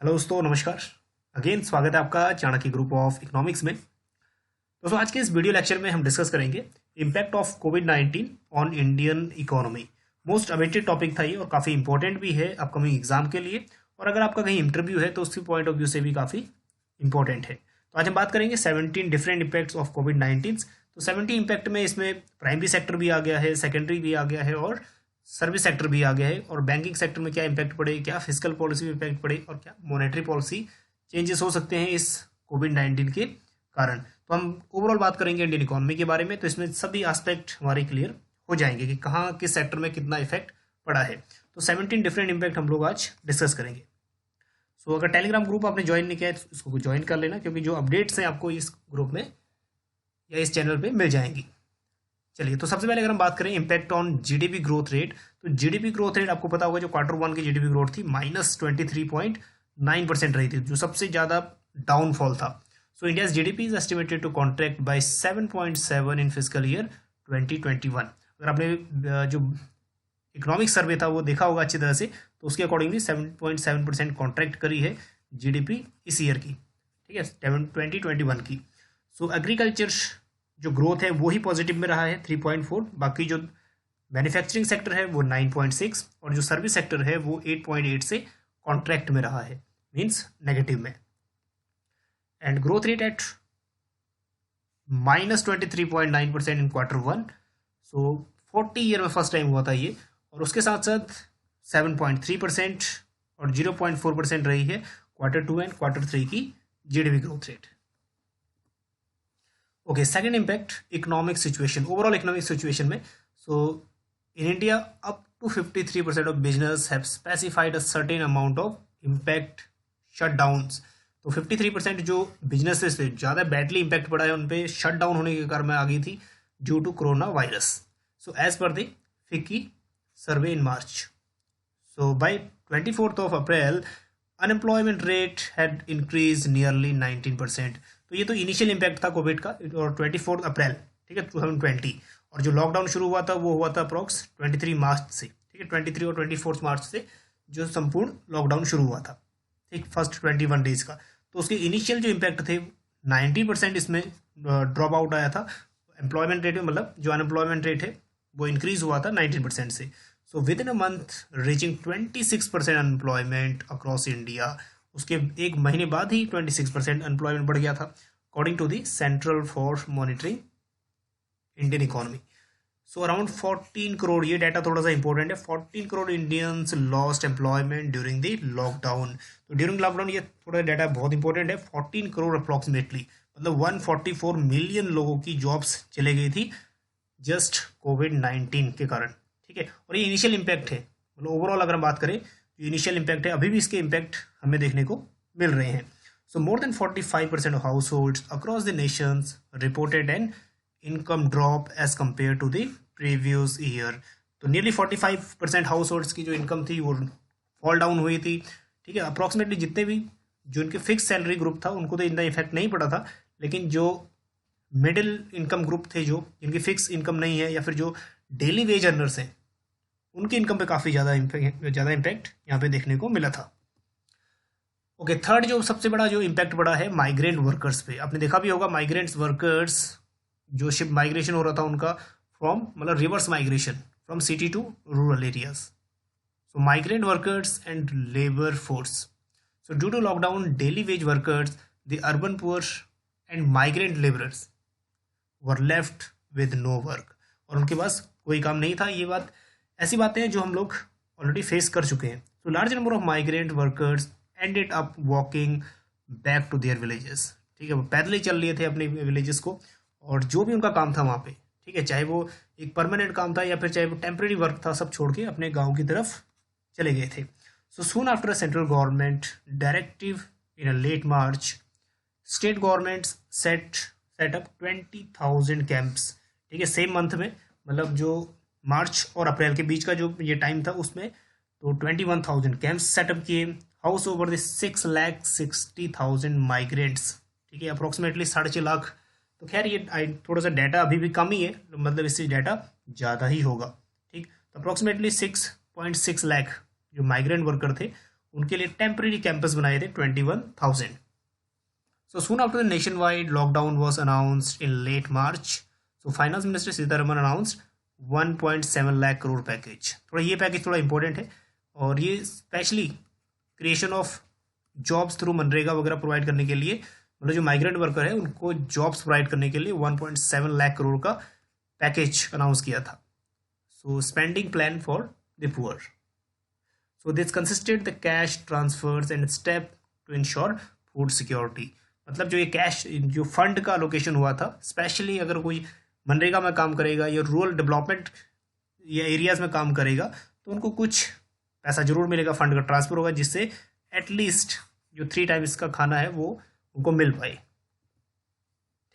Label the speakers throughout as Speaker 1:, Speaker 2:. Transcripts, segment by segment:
Speaker 1: Hello दोस्तों, नमस्कार। Again स्वागत है आपका चाणक्य ग्रुप ऑफ इकोनॉमिक्स में। दोस्तों, आज के इस वीडियो लेक्चर में हम डिस्कस करेंगे impact of covid on Indian economy. Most awaited topic था ये और काफ़ी इंपॉर्टेंट भी है अपकमिंग एग्जाम के लिए, और अगर आपका कहीं इंटरव्यू है तो उसकी पॉइंट ऑफ व्यू से भी काफ़ी इंपॉर्टेंट है। तो आज हम बात करेंगे 17 डिफरेंट इम्पैक्ट्स ऑफ कोविड-19। तो 70 इम्पैक्ट में इसमें प्राइमरी सेक्टर भी आ गया है, सेकेंडरी भी आ गया है और सर्विस सेक्टर भी आ गया है। और बैंकिंग सेक्टर में क्या इम्पैक्ट पड़े, क्या फिजिकल पॉलिसी में इम्पैक्ट पड़े और क्या मॉनेटरी पॉलिसी चेंजेस हो सकते हैं इस कोविड-19 के कारण। तो हम ओवरऑल बात करेंगे इंडियन इकोनॉमी के बारे में, तो इसमें सभी एस्पेक्ट हमारे क्लियर हो जाएंगे कि कहाँ किस सेक्टर में कितना इफेक्ट पड़ा है। तो 17 डिफरेंट इम्पैक्ट हम लोग आज डिस्कस करेंगे। सो अगर टेलीग्राम ग्रुप आपने ज्वाइन नहीं किया है तो इसको ज्वाइन कर लेना, क्योंकि जो अपडेट्स हैं आपको इस ग्रुप में या इस चैनल पे मिल जाएंगी। चलिए, तो सबसे पहले अगर हम बात करें impact on GDP growth rate, तो जीडीपी ग्रोथ रेट आपको पता होगा जो Q1 की जीडीपी ग्रोथ थी -23.9% रही थी, जो सबसे ज़्यादा डाउनफॉल था। So India's GDP is estimated to contract by 7.7 in physical year 2021। अगर आपने जो इकोनॉमिक सर्वे था वो देखा होगा अच्छी तरह से, तो उसके अकॉर्डिंगली 7.7% कॉन्ट्रैक्ट करी है जीडीपी इस ईयर की, ठीक है, 2021 की। सो एग्रीकल्चर जो ग्रोथ है वो ही पॉजिटिव में रहा है 3.4, बाकी जो मैन्युफैक्चरिंग सेक्टर है वो 9.6 और जो सर्विस सेक्टर है वो 8.8 से कॉन्ट्रैक्ट में रहा है, मींस नेगेटिव में। And growth rate at -23.9% in Q1। So 40 year में फर्स्ट टाइम हुआ था ये, और उसके साथ साथ 7.3% और 0.4% रही है Q2 एंड Q3 की GDP growth rate. Okay, second impact economic situation, overall economic situation में। So in India up to 53% of business have specified a certain amount of impact shutdowns. तो 53% जो बिजनेसेस थे ज़्यादा बैडली इम्पैक्ट पड़ा है, उन पे शट डाउन होने के कारण में आ गई थी due to corona virus. So as per the FICCI survey in March, so by 24th April unemployment rate had increase nearly 19%। तो ये तो इनिशियल इम्पैक्ट था कोविड का, और 24 अप्रैल, ठीक है, 2020। और जो लॉकडाउन शुरू हुआ था वो हुआ था अप्रॉक्स 23 मार्च से, ठीक है, 23 और 24 मार्च से जो संपूर्ण लॉकडाउन शुरू हुआ था, ठीक, फर्स्ट 21 डेज का। तो उसके इनिशियल जो इम्पैक्ट थे 90% इसमें ड्रॉप आउट आया था एम्प्लॉयमेंट रेट में, मतलब जो अनएम्प्लॉयमेंट रेट है वो इंक्रीज हुआ था 19% से। So with in a month reaching 26% unemployment across India. उसके एक महीने बाद ही 26% अनएम्प्लॉयमेंट बढ़ गया था, according to the central for monitoring Indian economy. So around 14 crore, ये डाटा थोड़ा सा इंपॉर्टेंट है, 14 crore Indians lost employment during the lockdown. तो ड्यूरिंग लॉकडाउन ये थोड़ा डाटा बहुत इंपॉर्टेंट है, 14 करोड़ अप्रॉक्सीमेटली, मतलब 144 मिलियन लोगों की जॉब्स चले गई थी जस्ट कोविड-19 के कारण, ठीक है। और ये इनिशियल इम्पैक्ट है, मतलब ओवरऑल अगर हम बात करें जो इनिशियल इम्पैक्ट है, अभी भी इसके इम्पैक्ट हमें देखने को मिल रहे हैं। So more than 45% of households across the nations reported an income drop as compare to the previous year. तो नियरली 45% हाउस होल्ड्स की जो इनकम थी वो फॉल डाउन हुई थी, ठीक है। अप्रॉक्सीमेटली जितने भी जो इनके फिक्स सैलरी ग्रुप था उनको तो इतना इफेक्ट नहीं पड़ा था, लेकिन जो मिडिल इनकम ग्रुप थे, जो इनकी फिक्स इनकम नहीं है या फिर जो डेली वेज अर्नर्स हैं, उनकी इनकम पे काफ़ी ज़्यादा इम्पैक्ट यहाँ पे देखने को मिला था। ओके, थर्ड जो सबसे बड़ा जो इम्पैक्ट पड़ा है माइग्रेंट वर्कर्स पे। आपने देखा भी होगा माइग्रेंट्स वर्कर्स जो शिप माइग्रेशन हो रहा था उनका फ्रॉम, मतलब reverse migration from city to rural areas. So migrant workers and labour force. So due to lockdown daily wage workers, the urban poor and migrant labourers were left with no work. और उनके पास कोई काम नहीं था। ये बात ऐसी बातें हैं जो हम लोग ऑलरेडी फेस कर चुके हैं। So large number of migrant workers ended up walking back to their villages, ठीक है, वो पैदल ही चल लिए थे अपने विलेजेस को, और जो भी उनका काम था वहाँ पे, ठीक है, चाहे वो एक परमानेंट काम था या फिर चाहे वो टेम्प्रेरी वर्क था, सब छोड़ के अपने गाँव की तरफ चले गए थे। So soon after a central government directive in a late March, state governments set up 20,000 camps, ठीक है, सेम मंथ में, मतलब जो मार्च और अप्रैल के बीच का जो ये टाइम था उसमें, तो 21,000 कैंप्स सेटअप किए। हाउस ओवर द 6,60,000 माइग्रेंट्स, ठीक है, अप्रोक्सीमेटली 6.5 लाख। तो खैर ये थोड़ा सा डाटा अभी भी कम ही है, मतलब इससे डाटा ज़्यादा ही होगा, ठीक। तो अप्रोक्सीमेटली 6.6 लाख जो माइग्रेंट वर्कर थे उनके लिए टेम्परेरी कैंपस बनाए थे 21,000. So soon after the nationwide lockdown was announced in late March, so Finance Minister Sitaraman announced 1.7 lakh crore package. थोड़ा ये पैकेज थोड़ा इंपॉर्टेंट है और ये specially creation of jobs through MNREGA वगैरह प्रोवाइड करने के लिए, मतलब जो माइग्रेंट वर्कर है उनको जॉब्स प्रोवाइड करने के लिए 1.7 लाख करोड़ का पैकेज अनाउंस किया था. So spending plan for the poor. So this consisted the cash transfers and step to ensure food security. मतलब जो ये कैश, जो फंड का अलोकेशन हुआ था, स्पेशली अगर कोई मनरेगा में काम करेगा या रूरल डेवलपमेंट या एरियाज में काम करेगा तो उनको कुछ पैसा जरूर मिलेगा, फंड का ट्रांसफर होगा, जिससे एटलीस्ट जो 3 टाइम्स का खाना है वो उनको मिल पाए.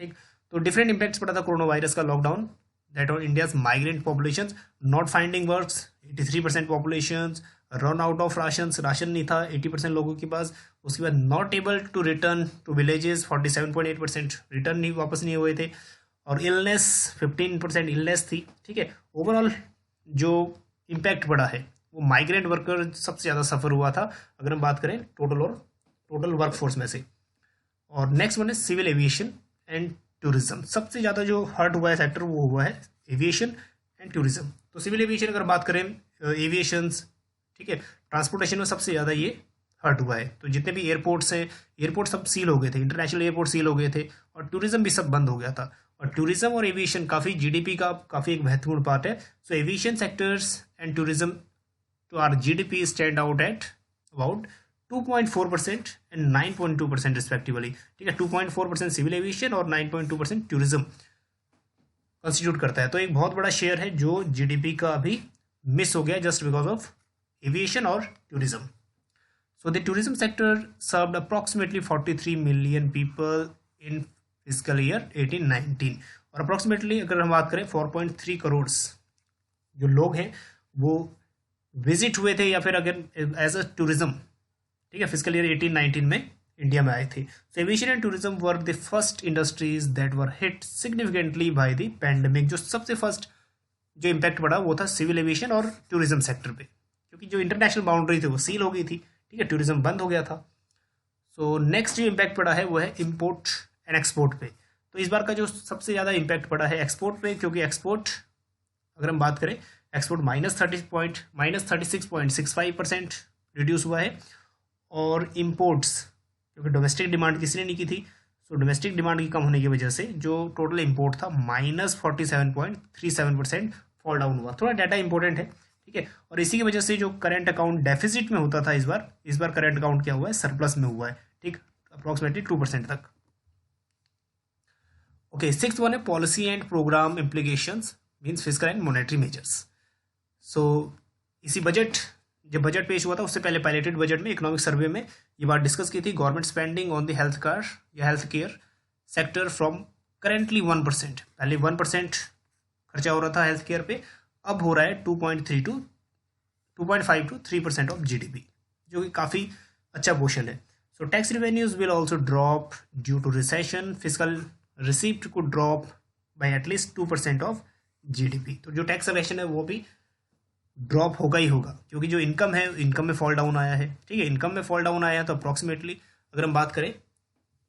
Speaker 1: ठीक, तो डिफरेंट इम्पैक्ट्स पड़ा था कोरोना वायरस का lockdown. That on India's migrant population not finding works, 83% population run out of ration नहीं था 80% लोगों के पास. उसके बाद not able to return to villages, 47.8% return नहीं, वापस नहीं हुए थे. और इलनेस 15% इलनेस थी. ठीक है, ओवरऑल जो इम्पैक्ट पड़ा है वो माइग्रेंट वर्कर सबसे ज़्यादा सफ़र हुआ था अगर हम बात करें टोटल वर्कफोर्स में से. और नेक्स्ट वन है सिविल एविएशन एंड टूरिज्म. सबसे ज़्यादा जो हर्ट हुआ है सेक्टर वो हुआ है एविएशन एंड टूरिज्म. तो सिविल एविएशन अगर बात करें, एविएशंस, ठीक है, ट्रांसपोर्टेशन में सबसे ज़्यादा ये हर्ट हुआ है. तो जितने भी एयरपोर्ट्स हैं, एयरपोर्ट सब सील हो गए थे, इंटरनेशनल एयरपोर्ट सील हो गए थे, और टूरिज्म भी सब बंद हो गया था. और टूरिज्म और एविएशन काफ़ी जीडीपी का काफ़ी एक महत्वपूर्ण पार्ट है. So aviation sectors and tourism to our GDP stand out at about 2.4% and 9.2% respectively. ठीक है, 2.4% सिविल एविएशन और 9.2% टूरिज्म कंस्टिट्यूट करता है. तो एक बहुत बड़ा शेयर है जो जीडीपी का अभी मिस हो गया जस्ट बिकॉज ऑफ एविएशन और tourism. So the tourism sector served approximately 43 million people in physical year 18-19. और अप्रॉक्सीमेटली अगर हम बात करें 4.3 करोड़ जो लोग हैं वो विजिट हुए थे या फिर अगर एज अ टूरिज्म, ठीक है, फिजिकल ईयर 18-19 में इंडिया में आए थे. So aviation and tourism were the first industries that were hit significantly by the pandemic. जो सबसे फर्स्ट जो इम्पैक्ट पड़ा वो था सिविल एविएशन और टूरिज्म सेक्टर पे, क्योंकि जो इंटरनेशनल बाउंड्री थी वो सील हो गई थी. ठीक है, टूरिज्म बंद हो गया था. सो नेक्स्ट जो इम्पैक्ट पड़ा है वो है इम्पोर्ट एंड एक्सपोर्ट पे. तो इस बार का जो सबसे ज़्यादा इम्पैक्ट पड़ा है एक्सपोर्ट पे, क्योंकि एक्सपोर्ट अगर हम बात करें, एक्सपोर्ट -36.65% रिड्यूस हुआ है. और इम्पोर्ट्स क्योंकि डोमेस्टिक डिमांड किसी ने नहीं की थी, सो डोमेस्टिक डिमांड की कम होने की वजह से जो टोटल इम्पोर्ट था -47.37% फॉल डाउन हुआ. थोड़ा डाटा इंपॉर्टेंट है, ठीक है. और इसी की वजह से जो करंट अकाउंट डेफिसिट में होता था इस बार करंट अकाउंट क्या हुआ है, सरप्लस में हुआ है. ठीक, अप्रॉक्सीमेटली 2% तक. ओके, सिक्स्थ वन है policy and program implications means fiscal and monetary measures. So इसी जब बजट पेश हुआ था उससे पहले पायलेटेड बजट में इकोनॉमिक सर्वे में ये बात डिस्कस की थी. Government spending on the health care sector from currently 1%, पहले 1% खर्चा हो रहा था हेल्थ केयर पे, अब हो रहा है 2.5 to 3% ऑफ जीडीपी, जो कि काफ़ी अच्छा पोर्शन है. So tax revenues will also drop due to recession. Physical receipt को drop by at least 2% of GDP. तो जो टैक्स कलेक्शन है वो भी ड्रॉप होगा ही होगा, क्योंकि जो इनकम है, इनकम में फॉल डाउन आया है. ठीक है, इनकम में फॉल डाउन आया है तो अप्रॉक्सीमेटली अगर हम बात करें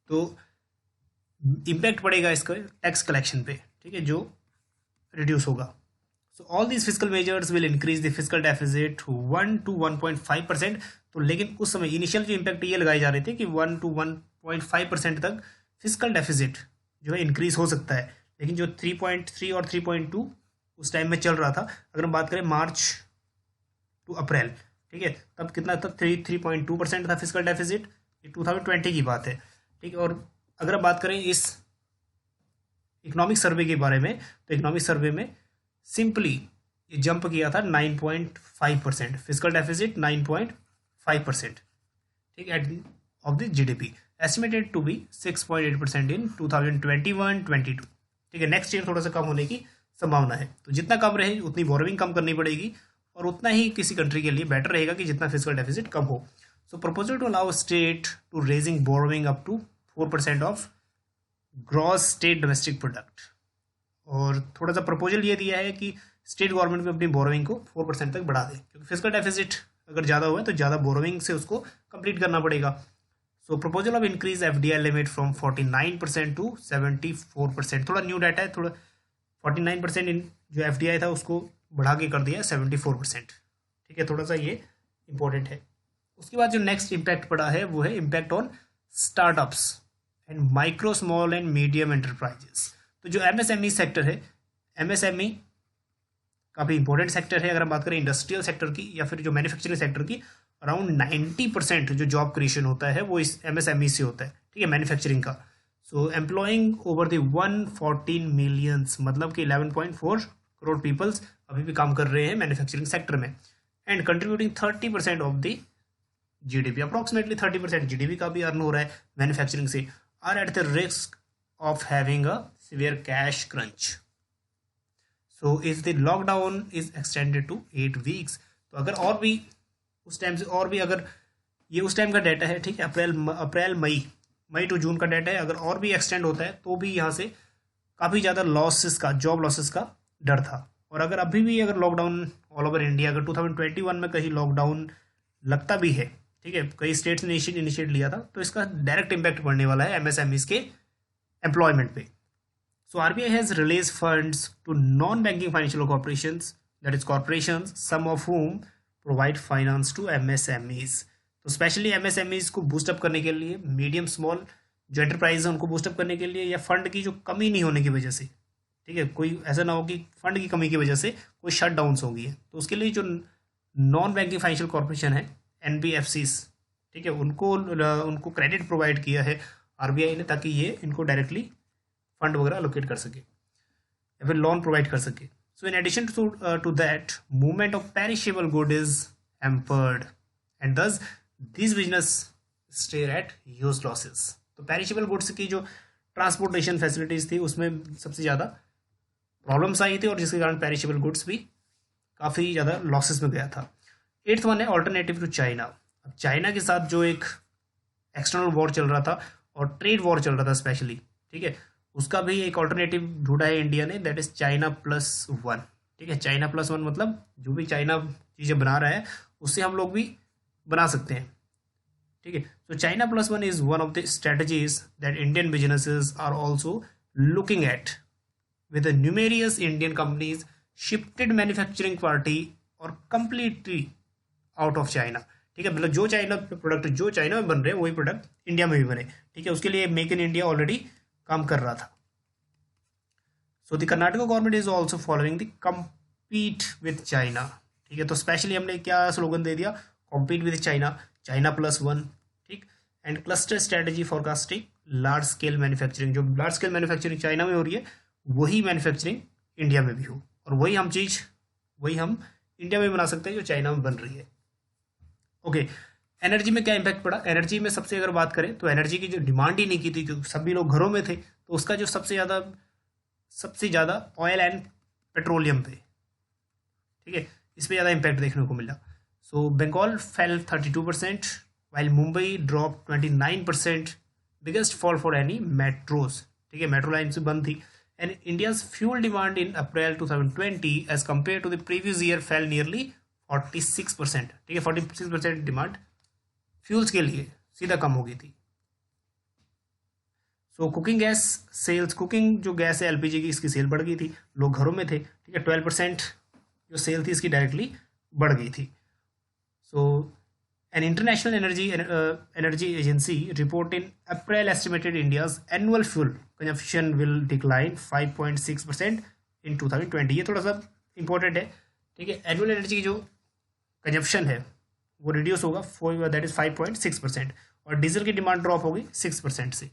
Speaker 1: तो इम्पैक्ट पड़ेगा इसका टैक्स कलेक्शन पे, ठीक है, जो रिड्यूस होगा. So all these physical measures will increase the physical deficit 1 to 1.5%. तो लेकिन उस समय इनिशियल जो इम्पैक्ट ये लगाए जा रहे थे कि 1 to 1.5% तक फिजिकल डेफिसिट जो है इंक्रीज हो सकता है. लेकिन जो 3.3 और 3.2 उस टाइम में चल रहा था, अगर हम बात करें मार्च टू अप्रैल, ठीक है, तब कितना था, 3.2% था फिजिकल डेफिसिट. ये 2020 की बात है. ठीक है, और अगर हम बात करें इस इकोनॉमिक सर्वे के बारे में, तो इकोनॉमिक सर्वे में सिंपली ये जंप किया था 9.5%, फिजिकल डेफिसिट 9.5%, ठीक है, of the GDP, estimated to be 6.8% in 2021-22. ठीक है, नेक्स्ट ईयर थोड़ा सा कम होने की संभावना है. तो जितना कम रहे उतनी बोरोविंग कम करनी पड़ेगी, और उतना ही किसी कंट्री के लिए बेटर रहेगा कि जितना फिजिकल डेफिसिट कम हो. So proposal to allow state to raising borrowing up to 4% of gross state domestic product. और थोड़ा सा प्रपोजल ये दिया है कि स्टेट गवर्नमेंट में अपनी बोरोविंग को 4% तक बढ़ा दे, क्योंकि फिजिकल डेफिसिट अगर ज़्यादा हुआ है तो ज़्यादा बोरोइंग से उसको कंप्लीट करना पड़ेगा। So proposal of increase FDI limit from 49% to 74%। थोड़ा न्यू डाटा है, थोड़ा 49% जो FDI था उसको बढ़ा के कर दिया 74%। ठीक है, थोड़ा सा ये इंपॉर्टेंट है। उसके बाद जो नेक्स्ट इम्पैक्ट पड़ा है वो है impact on startups and micro small and medium enterprises. तो जो MSME सेक्टर है, MSME काफ़ी इंपॉर्टेंट सेक्टर है। अगर हम बात करें इंडस्ट्रियल सेक्टर की या फिर जो मैन्युफैक्चरिंग सेक्टर की, अराउंड 90% जो जॉब क्रिएशन होता है वो इस MSME से होता है। ठीक है, मैन्युफैक्चरिंग का। सो एम्प्लॉइंग ओवर द 114 मिलियंस, मतलब कि 11.4 करोड़ पीपल्स अभी भी काम कर रहे हैं मैन्युफैक्चरिंग सेक्टर में, and contributing 30% of the GDP। Approximately 30% GDP का भी अर्न हो रहा है मैन्युफैक्चरिंग से। Are at the risk of having a severe cash crunch. So is the lockdown is extended to 8 weeks. तो अगर और भी उस टाइम से और भी, अगर ये उस टाइम का डाटा है, ठीक है, अप्रैल मई टू जून का डाटा है, अगर और भी एक्सटेंड होता है तो भी यहाँ से काफ़ी ज़्यादा लॉसेस का, जॉब लॉसेस का डर था। और अगर अभी भी अगर लॉकडाउन ऑल ओवर इंडिया, अगर 2021 में कहीं लॉकडाउन लगता भी है, ठीक है, कई स्टेट्स ने इनिशिएट लिया था, तो इसका डायरेक्ट इम्पैक्ट पड़ने वाला है MSMEs के एम्प्लॉयमेंट पे। So RBI has released funds to non-banking financial corporations, that is corporations, some of whom provide finance to MSMEs। तो स्पेशली MSMEs को बूस्टअप करने के लिए, मीडियम स्मॉल जो एंटरप्राइज है उनको बूस्टअप करने के लिए, या फंड की जो कमी नहीं होने की वजह से, ठीक है, कोई ऐसा ना हो कि फंड की कमी की वजह से कोई शट डाउन्स होंगी है, तो उसके लिए जो नॉन बैंकिंग फाइनेंशियल कॉर्पोरेशन है, NBFCs, ठीक है, उनको क्रेडिट प्रोवाइड किया है RBI ने, ताकि ये इनको डायरेक्टली फंड वगैरह अलोकेट कर सके या फिर लोन प्रोवाइड कर सके। So in addition to that, movement of perishable good is hampered and thus this business stare at huge losses. तो पेरिशेबल गुड्स की जो ट्रांसपोर्टेशन फैसिलिटीज थी उसमें सबसे ज़्यादा प्रॉब्लम्स आई थी, और जिसके कारण पेरिशेबल गुड्स भी काफ़ी ज़्यादा लॉसेस में गया था। 8th वन है ऑल्टरनेटिव टू चाइना। अब चाइना के साथ जो एक एक्सटर्नल वॉर चल रहा था और ट्रेड वॉर चल रहा था स्पेशली, ठीक है, उसका भी एक ऑल्टरनेटिव ढूंढा है इंडिया ने, दैट इज China+1। ठीक है, China+1 मतलब जो भी चाइना चीज़ें बना रहा है उससे हम लोग भी बना सकते हैं। ठीक है, तो China+1 is one of the strategies that Indian businesses are also looking at, with numerous Indian companies shifted manufacturing party और कंप्लीटली आउट ऑफ चाइना। ठीक है, मतलब जो चाइना प्रोडक्ट जो चाइना में बन रहे हैं वही प्रोडक्ट इंडिया में भी बने। ठीक है, उसके लिए मेक इन इंडिया ऑलरेडी काम कर रहा था। So the Karnataka government is also following the compete with China. ठीक है, तो स्पेशली हमने क्या स्लोगन दे दिया, कॉम्पीट विद चाइना, China+1। ठीक, and cluster strategy forecasting large scale manufacturing. जो लार्ज स्केल मैन्युफैक्चरिंग चाइना में हो रही है वही मैन्युफैक्चरिंग इंडिया में भी हो, और वही हम इंडिया में बना सकते हैं जो चाइना में बन रही है। ओके, एनर्जी में क्या इम्पैक्ट पड़ा? एनर्जी में सबसे अगर बात करें तो एनर्जी की जो डिमांड ही नहीं की थी, क्योंकि सभी लोग घरों में थे, तो उसका जो सबसे ज़्यादा ऑयल एंड पेट्रोलियम पे, ठीक है, इस पे ज़्यादा इम्पैक्ट देखने को मिला। So Bengal fell 32%, while Mumbai drop 29%, biggest fall for any metros. ठीक है, मेट्रो लाइन से बंद थी। And India's fuel demand in April 2020 as compare to the previous year fell nearly 46%। ठीक है, 46% डिमांड फ्यूल्स के लिए सीधा कम हो गई थी। सो कुकिंग गैस सेल्स, कुकिंग जो गैस है LPG की, इसकी सेल बढ़ गई थी, लोग घरों में थे। ठीक है, 12% जो सेल थी इसकी डायरेक्टली बढ़ गई थी। So an international energy agency report in April estimated India's annual fuel consumption will decline 5.6% in 2020। ये थोड़ा सा इंपॉर्टेंट है। ठीक है, एनुअल एनर्जी की जो कंजप्शन है वो रिड्यूस होगा, दैट इज 5.6%, और डीजल की डिमांड ड्रॉप होगी 6% से।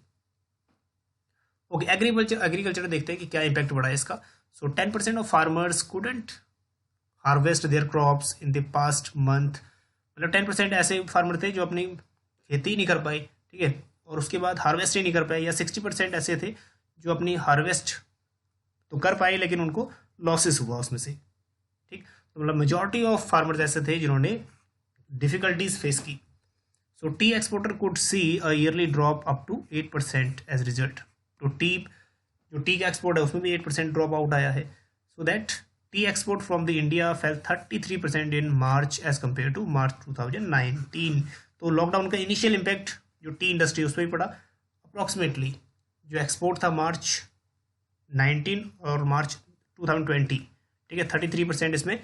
Speaker 1: ओके, एग्रीकल्चर देखते हैं कि क्या इम्पैक्ट पड़ा है इसका। सो 10% of farmers couldn't harvest there crops in the past month. मतलब 10% ऐसे फार्मर थे जो अपनी खेती नहीं कर पाए, ठीक है, और उसके बाद हार्वेस्ट ही नहीं कर पाए, या 60% ऐसे थे जो अपनी हार्वेस्ट तो कर पाए लेकिन उनको लॉसेस हुआ उसमें से। ठीक, तो मतलब मेजॉरिटी ऑफ फार्मर्स ऐसे थे जिन्होंने डिफिकल्टीज फेस की। So tea exporter could see a yearly drop up to 8% as result. तो जो टी का एक्सपोर्ट है उसमें भी 8% ड्रॉप आउट आया है। So that tea export from the India fell 33% in March as compare to March 2019। तो लॉकडाउन का इनिशियल इम्पैक्ट जो टी इंडस्ट्री उस पर भी पड़ा। अप्रॉक्सीमेटली जो एक्सपोर्ट था मार्च 19 और मार्च 2020, ठीक है, 33% इसमें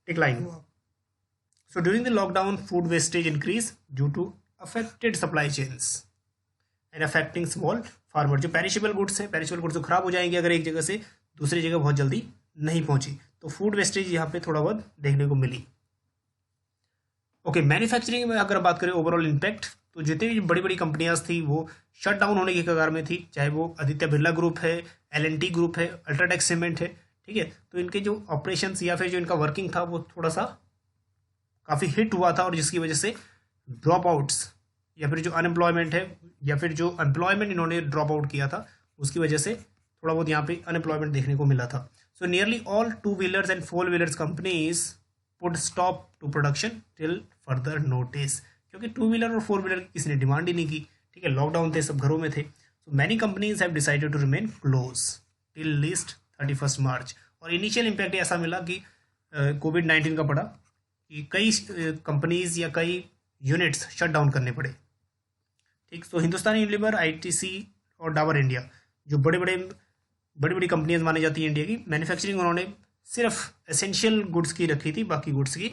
Speaker 1: डिक्लाइन हुआ। So during the lockdown food wastage increase due to affected supply chains and affecting small farmer. जो पेरिशेबल गुड्स है, पेरिशेबल गुड्स तो खराब हो जाएंगे अगर एक जगह से दूसरी जगह बहुत जल्दी नहीं पहुंची, तो फूड वेस्टेज यहाँ पे थोड़ा बहुत देखने को मिली। ओके, मैन्युफैक्चरिंग में अगर बात करें ओवरऑल इम्पैक्ट, तो जितनी भी बड़ी बड़ी कंपनियां थी वो शट डाउन होने की कगार में थी, चाहे वो आदित्य बिरला ग्रुप है, एल&टी ग्रुप है, अल्ट्राटेक सीमेंट है, ठीक है। तो इनके जो ऑपरेशंस या फिर जो इनका वर्किंग था वो थोड़ा सा काफ़ी हिट हुआ था, और जिसकी वजह से ड्रॉप आउट्स या फिर जो अनएम्प्लॉयमेंट है या फिर जो एम्प्लॉयमेंट इन्होंने ड्रॉप आउट किया था उसकी वजह से थोड़ा बहुत यहाँ पे अनएम्प्लॉयमेंट देखने को मिला था। So nearly all two wheelers and four wheelers companies put stop to production till further notice, क्योंकि 2-व्हीलर और 4-व्हीलर की किसी ने डिमांड ही नहीं की, ठीक है, लॉकडाउन थे, सब घरों में थे। So many companies have decided to remain close till least 31 March. और इनिशियल इम्पैक्ट ऐसा मिला कि कोविड-19 का पड़ा कि कई कंपनीज या कई यूनिट्स शट डाउन करने पड़े, ठीक। तो हिंदुस्तान यूनिलीवर, आईटीसी और डाबर इंडिया जो बड़ी बड़ी कंपनीज मानी जाती है इंडिया की, मैन्युफैक्चरिंग उन्होंने सिर्फ एसेंशियल गुड्स की रखी थी, बाकी गुड्स की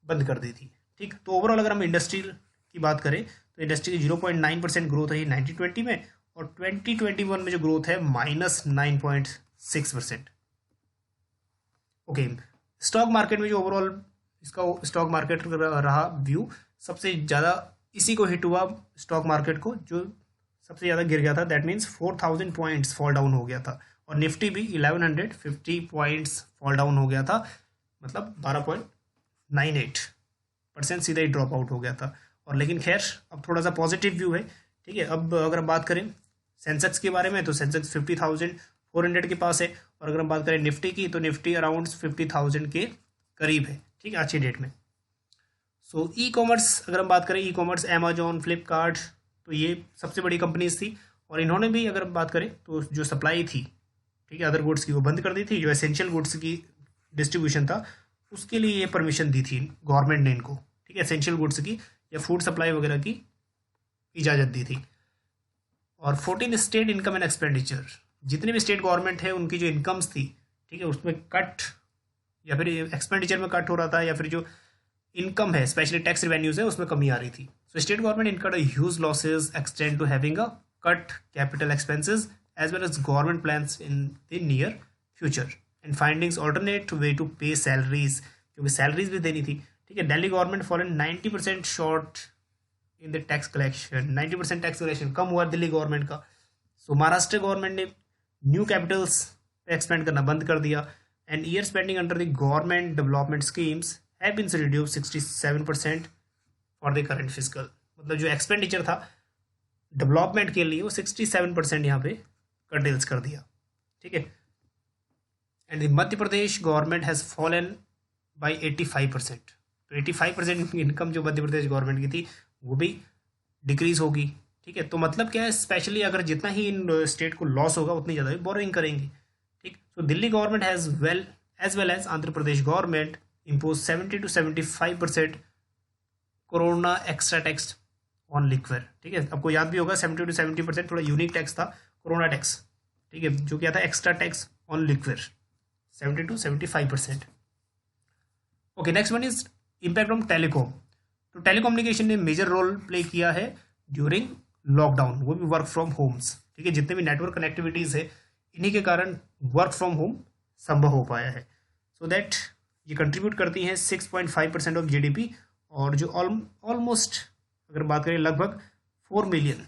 Speaker 1: बंद कर दी थी, ठीक। तो ओवरऑल अगर हम इंडस्ट्री की बात करें तो इंडस्ट्री की 0.9% ग्रोथ है 1920 में, और 2021 में जो ग्रोथ है -9.6%। ओके, स्टॉक मार्केट में जो ओवरऑल इसका स्टॉक मार्केट रहा व्यू, सबसे ज़्यादा इसी को हिट हुआ स्टॉक मार्केट को, जो सबसे ज़्यादा गिर गया था। That means 4000 points fall down हो गया था, और निफ्टी भी 1150 पॉइंट्स फॉल डाउन हो गया था, मतलब 12.98% सीधा ही ड्रॉप आउट हो गया था। और लेकिन खैर अब थोड़ा सा पॉजिटिव व्यू है, ठीक है। अब अगर हम बात करें सेंसेक्स के बारे में तो सेंसेक्स 50,400 के पास है, और अगर हम बात करें निफ्टी की तो निफ्टी अराउंड 50,000 के करीब है, ठीक है, आज की डेट में। सो ई कॉमर्स अगर हम बात करें, ई कॉमर्स अमेजोन, फ्लिपकार्ट, तो ये सबसे बड़ी कंपनीज थी, और इन्होंने भी अगर बात करें तो जो सप्लाई थी, ठीक है, अदर गुड्स की वो बंद कर दी थी। जो एसेंशियल गुड्स की डिस्ट्रीब्यूशन था उसके लिए ये परमिशन दी थी गवर्नमेंट ने इनको, ठीक है, एसेंशियल गुड्स की या फूड सप्लाई वगैरह की इजाज़त दी थी। और 14 स्टेट इनकम एंड एक्सपेंडिचर, जितने भी स्टेट गवर्नमेंट है उनकी जो इनकम्स थी, ठीक है, उसमें कट या फिर एक्सपेंडिचर में कट हो रहा था, या फिर जो इनकम है स्पेशली टैक्स रेवेन्यूज है उसमें कमी आ रही थी। So state government incurred huge losses extend to having a cut capital expenses as well as government plans in the near future and findings alternate way to pay salaries, क्योंकि salaries भी देनी थी, ठीक है। Delhi government fallen 90% short in the tax collection, 90% tax collection कम हुआ Delhi government का। So Maharashtra government ने न्यू कैपिटल्स पे एक्सपेंड करना बंद कर दिया, and year spending under the government development schemes have been reduced 67% for the current fiscal। मतलब जो एक्सपेंडिचर था डेवलपमेंट के लिए वो 67% यहाँ पे कर्टेल्स कर दिया, ठीक है। And Madhya Pradesh government has fallen bye 85%। तो 85% इनकम जो मध्य प्रदेश गवर्नमेंट की थी वो भी डिक्रीज होगी, ठीक है। तो मतलब क्या है, स्पेशली अगर जितना ही इन स्टेट को लॉस होगा उतनी ज़्यादा बोरोइंग करेंगे, ठीक। तो Delhi government has as well as Andhra Pradesh government impose 70 to 75% corona extra tax on liquid, ठीक है। आपको याद भी होगा 70 to 70% थोड़ा यूनिक टैक्स था कोरोना टैक्स, ठीक है, जो क्या था extra tax on liquid 70 to 75%। Okay, next one is impact on telecom. तो टेलीकम्युनिकेशन ने मेजर रोल प्ले किया है ड्यूरिंग लॉकडाउन, वो भी वर्क फ्रॉम होम्स, ठीक है। जितने भी नेटवर्क कनेक्टिविटीज़ है इन्हीं के कारण वर्क फ्रॉम होम संभव हो पाया है। सो दैट ये कंट्रीब्यूट करती हैं 6.5% ऑफ जीडीपी, और जो ऑलमोस्ट अगर बात करें लगभग 4 मिलियन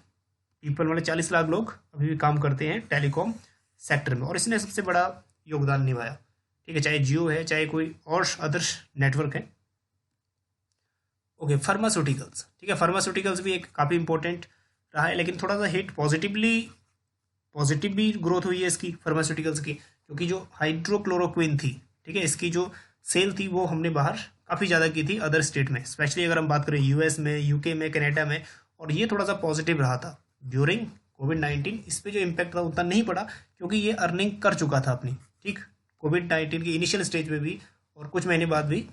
Speaker 1: पीपल, मतलब 40 लाख लोग अभी भी काम करते हैं टेलीकॉम सेक्टर में, और इसने सबसे बड़ा योगदान निभाया, ठीक है, चाहे जियो है चाहे कोई और अदर्स नेटवर्क है। ओके, फार्मास्यूटिकल्स, ठीक है, फार्मास्यूटिकल्स भी एक काफ़ी इंपॉर्टेंट रहा है, लेकिन थोड़ा सा हिट पॉजिटिव भी ग्रोथ हुई है इसकी फार्मास्यूटिकल्स की, क्योंकि जो हाइड्रोक्लोरोक्विन थी, ठीक है, इसकी जो सेल थी वो हमने बाहर काफ़ी ज़्यादा की थी अदर स्टेट में, स्पेशली अगर हम बात करें यूएस में, यूके में, कनाडा में, और ये थोड़ा सा पॉजिटिव रहा था ड्यूरिंग कोविड-19। इस पर जो इम्पैक्ट था उतना नहीं पड़ा क्योंकि ये अर्निंग कर चुका था अपनी, ठीक, कोविड-19 की इनिशियल स्टेज में भी और कुछ महीने बाद भी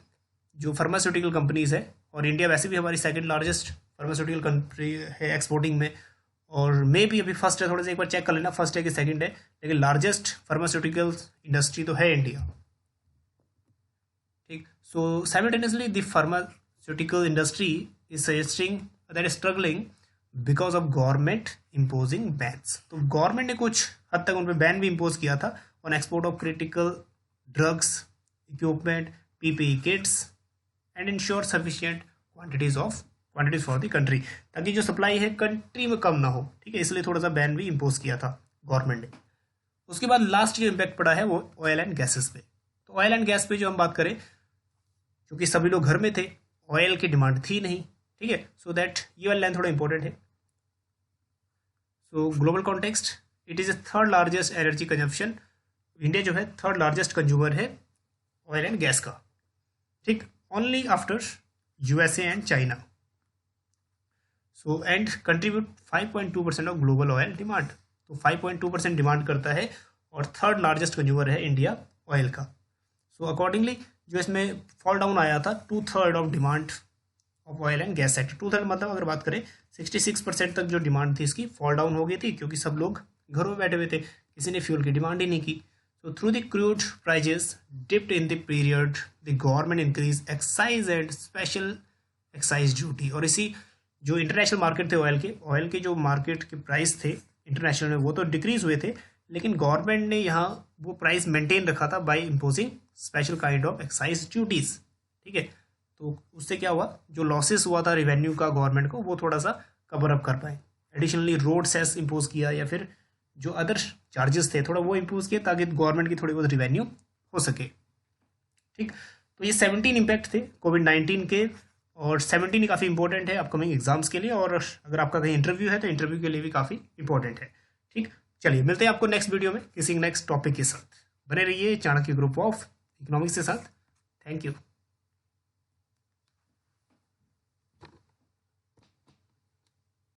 Speaker 1: जो फार्मास्यूटिकल कंपनीज है, और इंडिया वैसे भी हमारी सेकंड लार्जेस्ट फार्मास्यूटिकल कंट्री है एक्सपोर्टिंग में, और मे भी अभी फर्स्ट है, थोड़ा सा एक बार चेक कर लेना फर्स्ट है कि सेकंड है, लेकिन लार्जेस्ट फार्मास्यूटिकल इंडस्ट्री तो है इंडिया। ठीक, so simultaneously the pharmaceutical industry is suggesting that is struggling because of government imposing bans. तो गवर्नमेंट ने कुछ हद तक उन पर बैन भी इम्पोज किया था on export of critical drugs, equipment, PPE Kitts and ensure sufficient quantities for the country, ताकि जो सप्लाई है कंट्री में कम ना हो। ठीक है, इसलिए थोड़ा सा बैन भी इम्पोज किया था गवर्नमेंट ने। उसके बाद लास्ट जो इम्पैक्ट पड़ा है वो ऑयल एंड गैसेस पे। तो ऑयल एंड गैस पे जो हम बात करें, क्योंकि सभी लोग घर में थे, ऑयल की डिमांड थी नहीं। ठीक है, सो दैट ये वाला लाइन थोड़ा इंपॉर्टेंट है। सो global context, it is third largest energy consumption. India जो है थर्ड लार्जेस्ट कंज्यूमर है ऑयल एंड गैस का। ठीक, only after USA and China. So and contribute 5.2% of global oil demand. तो 5.2% डिमांड करता है और थर्ड लार्जेस्ट कंज्यूमर है इंडिया ऑयल का। सो अकॉर्डिंगली जो इसमें फॉल डाउन आया था 2/3 of demand of oil and gas sector. 2/3 मतलब अगर बात करें 66% तक जो डिमांड थी इसकी फॉल डाउन हो गई थी, क्योंकि सब लोग घरों में बैठे हुए थे, किसी ने फ्यूल की डिमांड ही नहीं की। So through the crude prices dipped in the period, the government increased excise and special excise duty। और इसी जो इंटरनेशनल मार्केट थे ऑयल के जो मार्केट के प्राइस थे इंटरनेशनल में वो तो डिक्रीज हुए थे, लेकिन गवर्नमेंट ने यहाँ वो प्राइस मेंटेन रखा था by imposing special kind of excise duties. ठीक है, तो उससे क्या हुआ, जो लॉसेस हुआ था रेवेन्यू का गवर्नमेंट को वो थोड़ा सा कवर अप कर पाए। एडिशनली रोड सेस इम्पोज किया या फिर जो अदर चार्जेस थे थोड़ा वो इम्पोज किए ताकि गवर्नमेंट की थोड़ी बहुत रिवेन्यू हो सके। ठीक, तो ये 17 इम्पैक्ट थे कोविड-19 के, और 17 ही काफ़ी इंपॉर्टेंट है अपकमिंग एग्जाम्स के लिए, और अगर आपका कहीं इंटरव्यू है तो इंटरव्यू के लिए भी काफ़ी इंपॉर्टेंट है। ठीक, चलिए मिलते हैं आपको नेक्स्ट वीडियो में किसी नेक्स्ट टॉपिक के साथ। बने रहिए चाणक्य ग्रुप ऑफ इकोनॉमिक्स के साथ। Thank you.